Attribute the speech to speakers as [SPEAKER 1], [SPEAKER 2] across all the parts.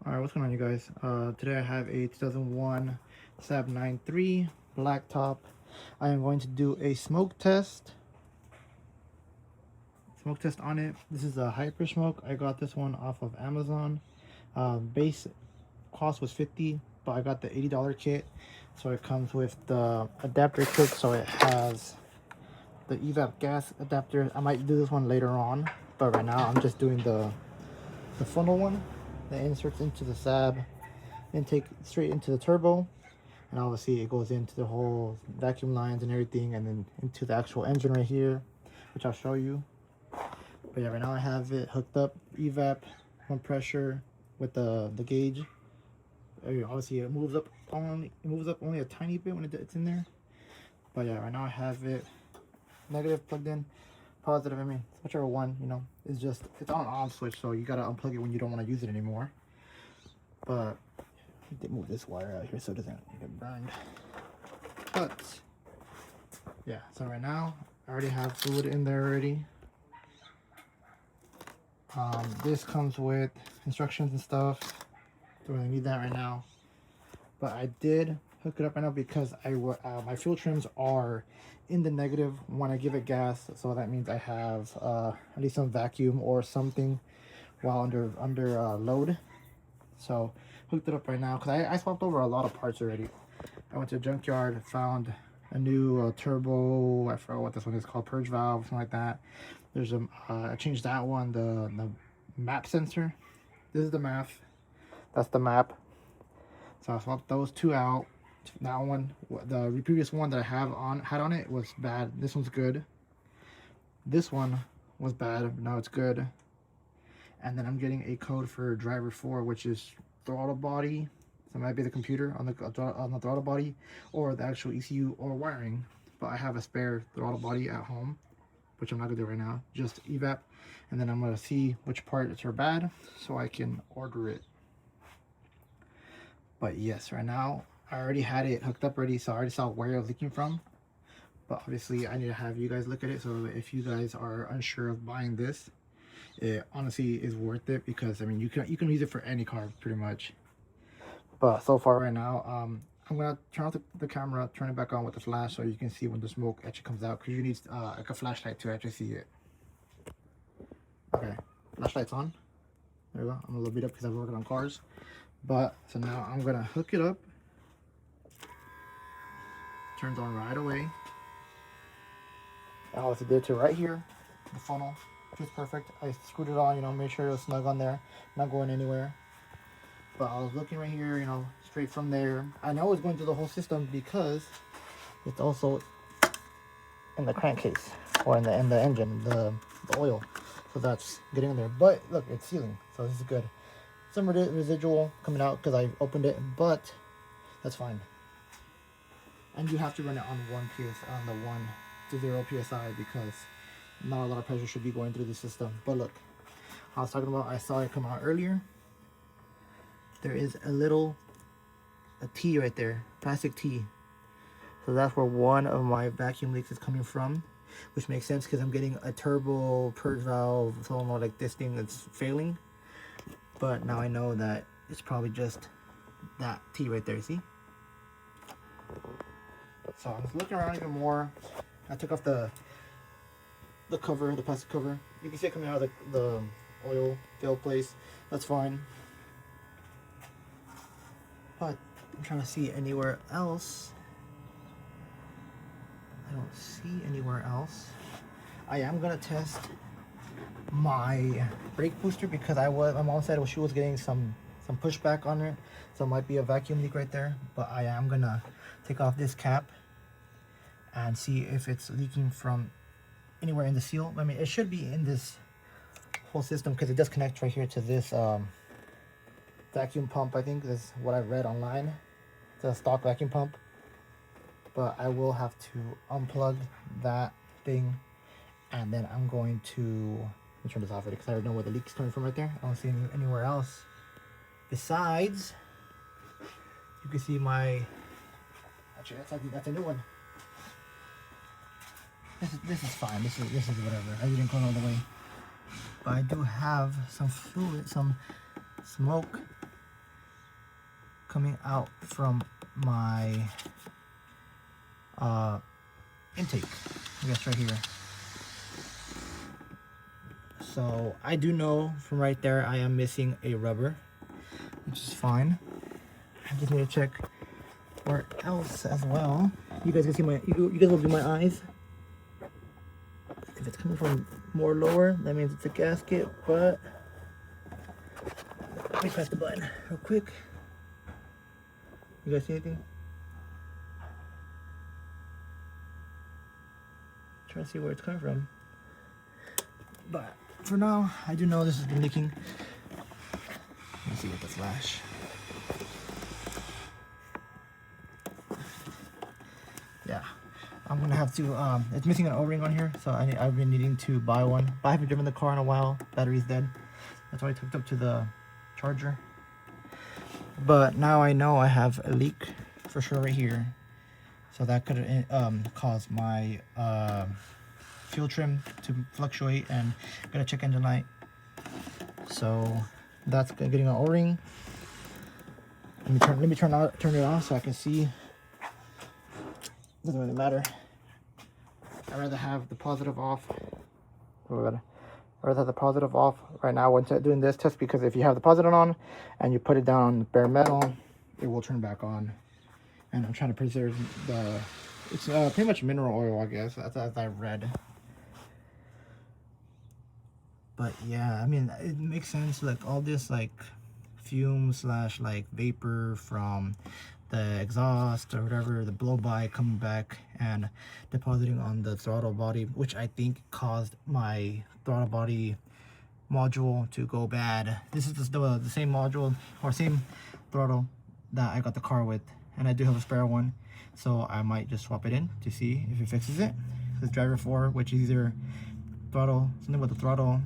[SPEAKER 1] Alright, what's going on, you guys? Today I have a 2001 Saab 93 black top. I am going to do a smoke test on it. This is a hypersmoke. I got this one off of Amazon. Base cost was $50, but I got the $80 kit. So it comes with the adapter kit, so it has the evap gas adapter. I might do this one later on, but right now I'm just doing the funnel one that inserts into the Saab intake straight into the turbo, and obviously it goes into the whole vacuum lines and everything, and then into the actual engine right here, which I'll show you. But yeah, right now I have it hooked up, evap, one pressure with the gauge. Obviously it moves up only a tiny bit when it's in there. But yeah, right now I have it negative plugged in, positive, I mean whichever one, you know, it's on switch, so you gotta unplug it when you don't want to use it anymore. But I did move this wire out here so it doesn't get burned. But yeah, so right now I already have fluid in there already. This comes with instructions and stuff. Don't really need that right now. But I did hook it up right now because my fuel trims are in the negative when I give it gas, so that means I have at least some vacuum or something while under load. So hooked it up right now because I swapped over a lot of parts already. I went to a junkyard, found a new turbo, I forgot what this one is called, purge valve, something like that. There's I changed that one, the map sensor. This is the map, that's the map. So I swapped those two out. That one, the previous one that I had on it was bad. This one's good. This one was bad, now it's good. And then I'm getting a code for driver 4, which is throttle body. So it might be the computer on the throttle body, or the actual ECU or wiring. But I have a spare throttle body at home, which I'm not gonna do right now, just evap. And then I'm gonna see which parts are bad so I can order it. But yes, right now I already had it hooked up ready, so I already saw where it was leaking from. But obviously I need to have you guys look at it, so if you guys are unsure of buying this, it honestly is worth it, because I mean you can use it for any car pretty much. But so far right now, I'm gonna turn off the camera, turn it back on with the flash so you can see when the smoke actually comes out, because you need like a flashlight to actually see it. Okay, flashlight's on. There we go. I'm a little beat up because I've worked on cars. But so now I'm gonna hook it up. Turns on right away. And all I did to right here, the funnel, just perfect. I screwed it on, you know, made sure it was snug on there, not going anywhere. But I was looking right here, you know, straight from there. I know it's going through the whole system because it's also in the crankcase, or in the engine, the oil. So that's getting in there. But look, it's sealing, so this is good. Some residual coming out because I opened it, but that's fine. And you have to run it on 1 to 0 psi, because not a lot of pressure should be going through the system. But look, I was talking about, I saw it come out earlier. There is a T right there, plastic T. So that's where one of my vacuum leaks is coming from, which makes sense because I'm getting a turbo purge valve solenoid like this thing that's failing. But now I know that it's probably just that T right there, see? So I was looking around even more. I took off the cover, the plastic cover. You can see it coming out of the oil fill place. That's fine. But I'm trying to see anywhere else. I don't see anywhere else. I am gonna test my brake booster because my mom said she was getting some pushback on it, so it might be a vacuum leak right there. But I am gonna take off this cap and see if it's leaking from anywhere in the seal. I mean, it should be in this whole system because it does connect right here to this vacuum pump. I think is what I read online. It's a stock vacuum pump. But I will have to unplug that thing, and then I'm going to, let me turn this off already because I already know where the leak's coming from right there. I don't see anywhere else. Besides, you can see my, actually that's a new one. This is fine. This is whatever. I didn't go all the way. But I do have some fluid, some smoke coming out from my intake, I guess right here. So I do know from right there I am missing a rubber, which is fine. I just need to check where else as well. You guys can see my, you guys will do my eyes. If it's coming from more lower, that means it's a gasket, but let me press the button real quick. You guys see anything? Trying to see where it's coming from. But for now, I do know this has been leaking. Let's see with the flash. Yeah, I'm gonna have to, it's missing an O-ring on here, so I've been needing to buy one. But I haven't driven the car in a while, battery's dead. That's why I took it up to the charger. But now I know I have a leak for sure right here. So that could cause my fuel trim to fluctuate, and gotta check engine light. So that's getting an O-ring. Let me turn it off so I can see. Doesn't really matter. I'd rather have the positive off. I'd rather have the positive off right now when doing this test, because if you have the positive on and you put it down on bare metal, it will turn back on. And I'm trying to preserve the, it's pretty much mineral oil, I guess, that's as I read. But yeah, I mean, it makes sense, like all this like fume slash like vapor from the exhaust or whatever, the blow by coming back and depositing on the throttle body, which I think caused my throttle body module to go bad. This is the same module or same throttle that I got the car with, and I do have a spare one, so I might just swap it in to see if it fixes it. This driver 4, which is either throttle, something with the throttle,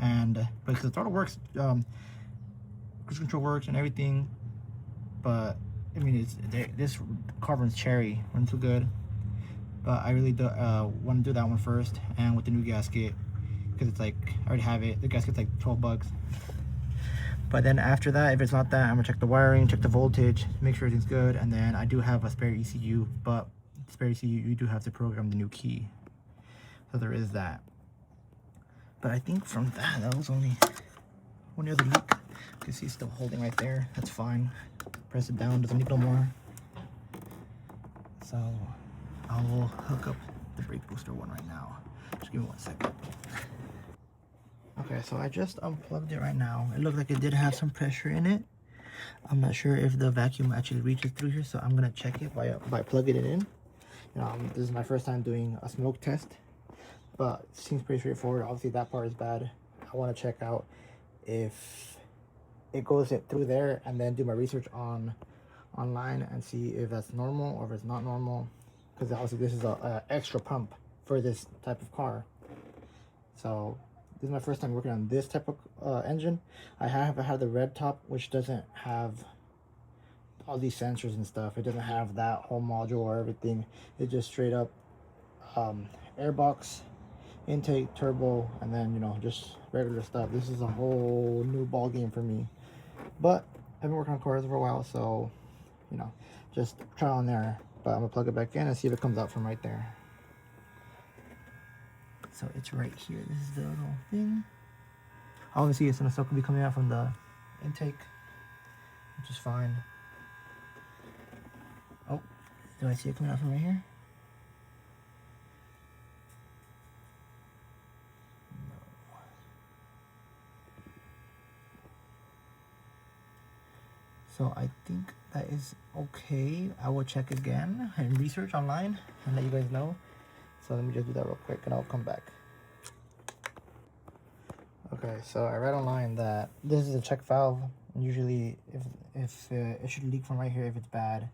[SPEAKER 1] and but the throttle works, cruise control works and everything, but I mean, this car runs cherry, runs too good. But I really do want to do that one first, and with the new gasket, because it's like, I already have it. The gasket's like 12 bucks. But then after that, if it's not that, I'm gonna check the wiring, check the voltage, make sure everything's good, and then I do have a spare ECU, but spare ECU, you do have to program the new key. So there is that. But I think from that was only other leak. You can see it's still holding right there. That's fine. Press it down, doesn't need no more. So I will hook up the brake booster one right now. Just give me 1 second. Okay, so I just unplugged it right now. It looked like it did have some pressure in it. I'm not sure if the vacuum actually reaches through here, so I'm gonna check it by plugging it in. This is my first time doing a smoke test, but it seems pretty straightforward. Obviously that part is bad. I want to check out if it goes through there, and then do my research online and see if that's normal or if it's not normal, because obviously this is a extra pump for this type of car. So this is my first time working on this type of engine. I have had the red top, which doesn't have all these sensors and stuff. It doesn't have that whole module or everything. It's just straight up airbox, intake, turbo, and then just regular stuff. This is a whole new ball game for me. But I've been working on cars for a while, so just trial and error. But I'm gonna plug it back in and see if it comes out from right there. So it's right here. This is the little thing. I want to see it's gonna still be coming out from the intake, which is fine. Oh, do I see it coming out from right here? So I think that is okay. I will check again and research online and let you guys know. So let me just do that real quick and I'll come back. Okay, so I read online that this is a check valve. And usually if it should leak from right here if it's bad.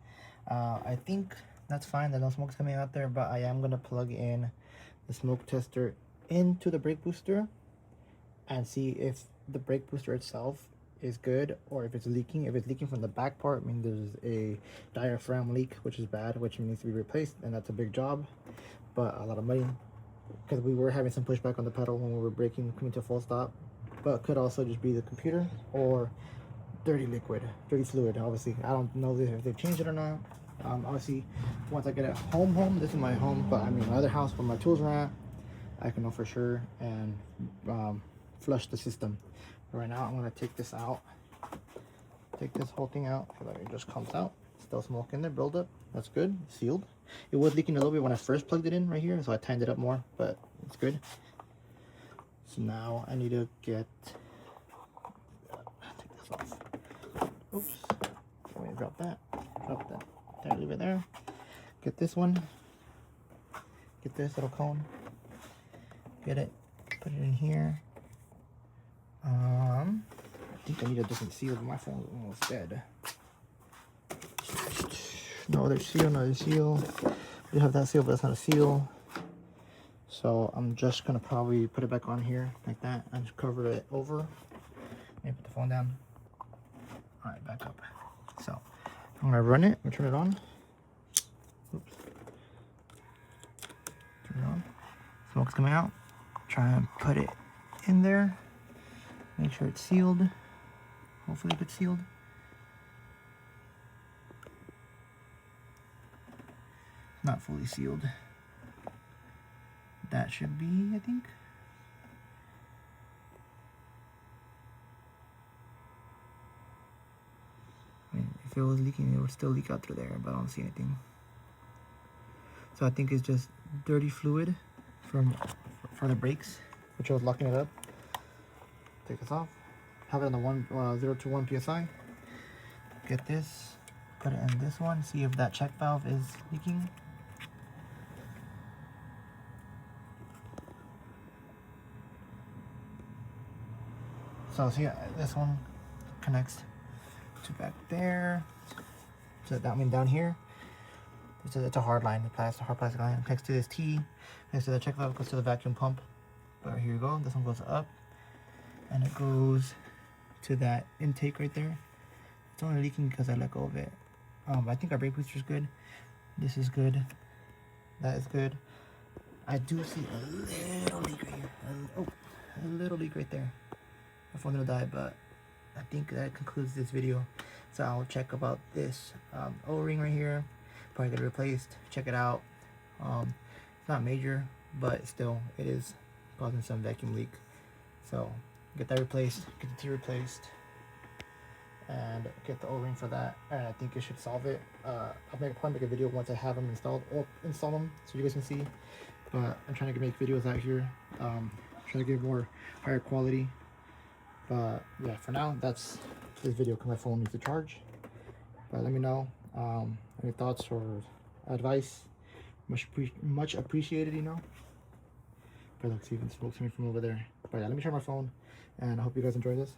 [SPEAKER 1] I think that's fine, that no smoke's coming out there, but I am gonna plug in the smoke tester into the brake booster and see if the brake booster itself is good or if it's leaking. If it's leaking from the back part, I mean there's a diaphragm leak, which is bad, which needs to be replaced, and that's a big job, but a lot of money, because we were having some pushback on the pedal when we were braking, coming to a full stop. But it could also just be the computer or dirty liquid, dirty fluid. Obviously, I don't know if they've changed it or not. Obviously, once I get it home, this is my home, but I mean my other house where my tools are at, I can know for sure and flush the system. But right now, I'm gonna take this out, take this whole thing out, so that it just comes out. Still smoke in there, build up. That's good, sealed. It was leaking a little bit when I first plugged it in right here, so I tightened it up more, but it's good. So now I need to get, take this off. Oops, let me drop that, there, leave it there. Get this one, get this little cone, get it, put it in here. I think I need a different seal, but my phone's almost dead. No other seal, no other seal. We have that seal, but that's not a seal. So I'm just gonna probably put it back on here like that and just cover it over. Let me put the phone down. All right, back up. So I'm gonna run it, I'm gonna turn it on. Oops. Turn it on. Smoke's coming out. Try and put it in there. Make sure it's sealed. Hopefully it's sealed. It's not fully sealed. That should be, I think. I mean, if it was leaking, it would still leak out through there, but I don't see anything. So I think it's just dirty fluid for the brakes, which I was locking it up. Take this off. Have it on the 0 to 1 psi. Get this, put it in this one. See if that check valve is leaking. So see, this one connects to back there. So that means down here, it's a hard line. It's a hard plastic line. Next to this T, next to the check valve, goes to the vacuum pump. But here you go. This one goes up, and it goes to that intake right there. It's only leaking because I let go of it. I think our brake booster is good. This is good. That is good. I do see a little leak right here. A little leak right there. My phone will die, but I think that concludes this video. So I'll check about this O-ring right here. Probably get it replaced. Check it out. It's not major, but still, it is causing some vacuum leak. So get that replaced. Get the T replaced. And get the O-ring for that, and I think it should solve it. I'll probably make a video once I have them installed, or install them so you guys can see. But I'm trying to make videos out here, trying to get more higher quality. But yeah, for now that's this video because my phone needs to charge. But let me know any thoughts or advice. Much appreciated, you know. But look, see, even smoke's coming from over there. But yeah, let me try my phone, and I hope you guys enjoy this.